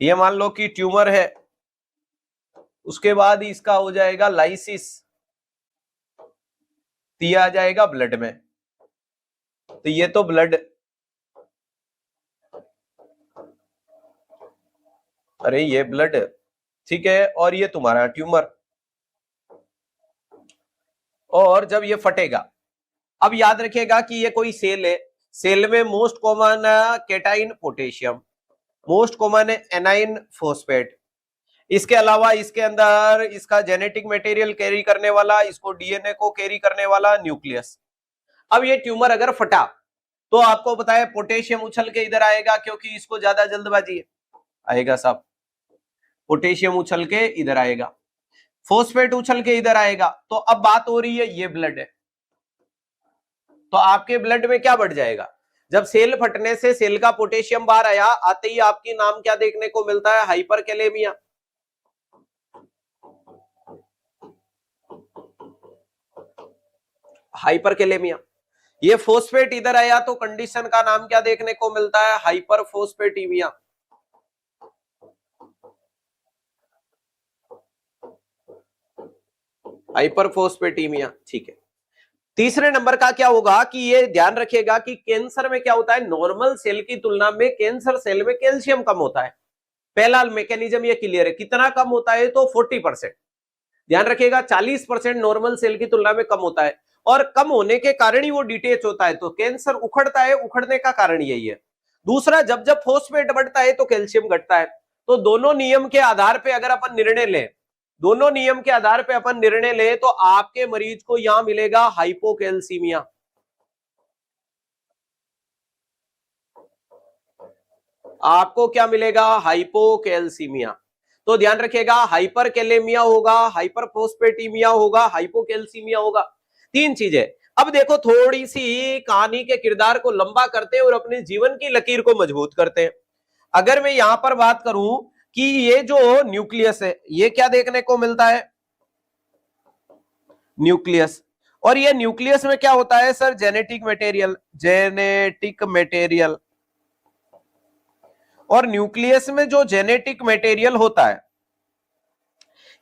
ये मान लो कि ट्यूमर है, उसके बाद इसका हो जाएगा लाइसिस, तो ये आ जाएगा ब्लड में। तो ये तो ब्लड, अरे ये ब्लड, ठीक है, और ये तुम्हारा ट्यूमर। और जब ये फटेगा, अब याद रखिएगा कि ये कोई सेल है, सेल में most common cation potassium, most common है एनाइन फॉस्फेट। इसके अलावा इसके अंदर इसका जेनेटिक मटेरियल कैरी करने वाला, इसको डीएनए को कैरी करने वाला न्यूक्लियस। अब ये ट्यूमर अगर फटा तो आपको पता है पोटेशियम उछल के इधर आएगा, क्योंकि इसको ज्यादा जल्दबाजी है, आएगा साहब, पोटेशियम उछल के इधर आएगा, फॉस्फेट उछल के इधर आएगा। तो अब बात हो रही है ये ब्लड है, तो आपके ब्लड में क्या बढ़ जाएगा, जब सेल फटने से सेल का पोटेशियम बाहर आया, आते ही आपकी नाम क्या देखने को मिलता है, हाइपरकैलेमिया। हाइपरकैलेमिया। ये फॉस्फेट इधर आया तो कंडीशन का नाम क्या देखने को मिलता है, हाइपरफॉस्फेटीमिया। हाइपरफॉस्फेटीमिया, ठीक है। तीसरे नंबर का क्या होगा कि ये ध्यान रखिएगा कि कैंसर में क्या होता है, नॉर्मल सेल की तुलना में कैंसर सेल में कैल्शियम कम होता है। पहला मैकेनिज्म ये क्लियर है, कितना कम होता है, तो 40%। ध्यान रखिएगा 40% नॉर्मल सेल की तुलना में कम होता है, और कम होने के कारण ही वो डिटेच होता है, तो कैंसर उखड़ता है, उखड़ने का कारण यही है। दूसरा, जब जब फॉस्फेट बढ़ता है तो कैल्शियम घटता है। तो दोनों नियम के आधार पे अगर अपन निर्णय लें, दोनों नियम के आधार पे अपन निर्णय लें, तो आपके मरीज को यहां मिलेगा हाइपोकैल्सीमिया। आपको क्या मिलेगा, हाइपोकैल्सीमिया। तो ध्यान रखिएगा, हाइपरकैलेमिया होगा, हाइपरफॉस्फेटीमिया होगा, हाइपोकैल्सीमिया होगा, तीन चीजें। अब देखो, थोड़ी सी कहानी के किरदार को लंबा करते हैं और अपने जीवन की लकीर को मजबूत करते हैं। अगर मैं यहां पर बात करूं कि ये जो न्यूक्लियस है, ये क्या देखने को मिलता है, न्यूक्लियस। और ये न्यूक्लियस में क्या होता है sir, genetic material, genetic material. और न्यूक्लियस में जो जेनेटिक मटेरियल होता है,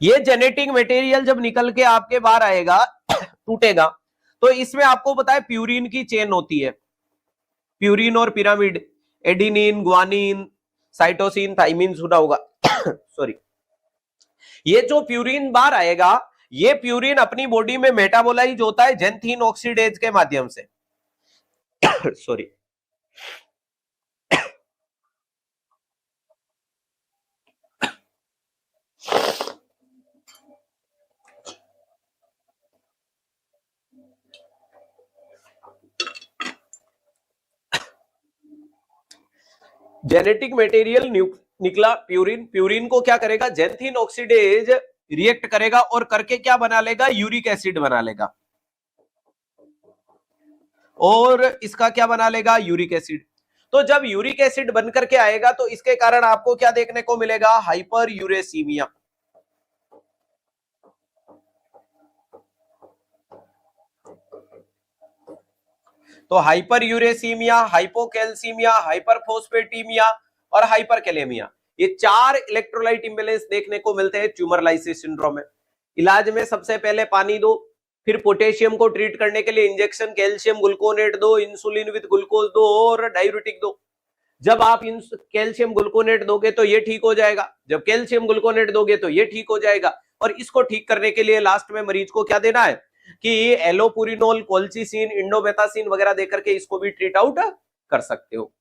ये जेनेटिक मटेरियल जब निकल के आपके बाहर आएगा, टूटेगा, तो इसमें आपको पता है प्यूरिन की चेन होती है, प्यूरिन और pyramid, adenine, guanine, cytosine, thymine, सुना होगा सॉरी। ये जो प्यूरिन बाहर आएगा, ये प्यूरिन अपनी बॉडी में मेटाबोलाइज होता है जेंथिन ऑक्सीडेज के माध्यम से सॉरी। जेनेटिक मटेरियल निकला प्यूरिन, प्यूरिन को क्या करेगा, जेंथिन ऑक्सीडेज रिएक्ट करेगा और करके क्या बना लेगा, यूरिक एसिड बना लेगा, और इसका क्या बना लेगा, यूरिक एसिड। तो जब यूरिक एसिड बन करके आएगा तो इसके कारण आपको क्या देखने को मिलेगा, हाइपर यूरेसीमिया। तो हाइपर यूरेसीमिया, हाइपोकैल्सीमिया, हाइपरफॉस्फेटीमिया और हाइपरकैलेमिया, ये चार इलेक्ट्रोलाइट इंबैलेंस देखने को मिलते हैं ट्यूमर लाइसिस सिंड्रोम में। इलाज में सबसे पहले पानी दो, फिर पोटेशियम को ट्रीट करने के लिए इंजेक्शन, कैल्शियम ग्लूकोनेट दो, इंसुलिन विद ग्लूकोज दो और डायूरेटिक दो। जब आप कैल्शियम ग्लूकोनेट दोगे तो ये ठीक हो जाएगा, जब कैल्शियम ग्लूकोनेट दोगे तो ये ठीक हो जाएगा। और इसको ठीक करने के लिए लास्ट में मरीज को क्या देना है कि एलोपुरिनोल, कोल्चिसिन, इंडोमेथासिन वगैरह देकर के इसको भी ट्रीट आउट कर सकते हो।